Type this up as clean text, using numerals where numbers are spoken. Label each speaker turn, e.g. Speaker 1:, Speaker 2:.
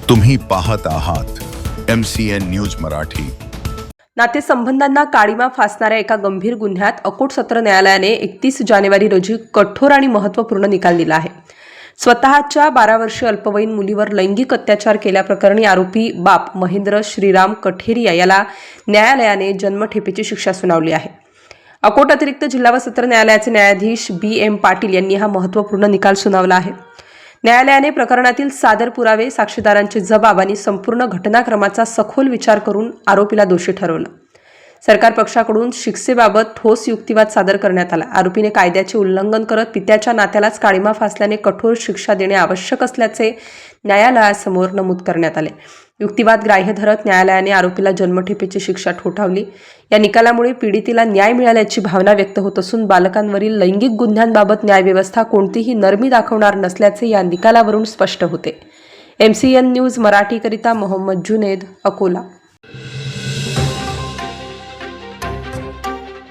Speaker 1: तुम्ही पाहत आहात MCN न्यूज मराठी।
Speaker 2: नातेसंबंधांना काळीमा फासणाऱ्या एका गंभीर गुन्ह्यात अकोट सत्र न्यायालयाने 31 जानेवारी रोजी कठोर आणि महत्त्वपूर्ण निकाल दिला आहे। स्वतःच्या 12 वर्षीय अल्पवयीन मुलीवर लैंगिक अत्याचार केल्याप्रकरणी आरोपी बाप महेंद्र श्रीराम कठेरिया याला न्यायालयाने जन्मठेपेची शिक्षा सुनावली आहे। अकोट अतिरिक्त जिल्हा व सत्र न्यायालयाचे न्यायाधीश BM पाटील यांनी हा महत्त्वपूर्ण निकाल सुनावला आहे। न्यायालयाने प्रकरणातील सादर पुरावे, साक्षीदारांचे जबाब आणि संपूर्ण घटनाक्रमाचा सखोल विचार करून आरोपीला दोषी ठरवलं। सरकार पक्षाकडून शिक्षेबाबत ठोस युक्तिवाद सादर करण्यात आला। आरोपीने कायद्याचे उल्लंघन करत पित्याच्या नात्यालाच काळीमा फासल्याने कठोर शिक्षा देणे आवश्यक असल्याचे न्यायालयासमोर नमूद करण्यात आले। युक्तिवाद ग्राह्य धरत न्यायालयाने आरोपीला जन्मठेपेची शिक्षा ठोठावली। या निकालामुळे पीडितेला न्याय मिळाल्याची भावना व्यक्त होत असून बालकांवरील लैंगिक गुन्ह्यांबाबत न्यायव्यवस्था कोणतीही नरमी दाखवणार नसल्याचे या निकालावरून स्पष्ट होते। MCN न्यूज मराठीकरिता मोहम्मद जुनेद, अकोला।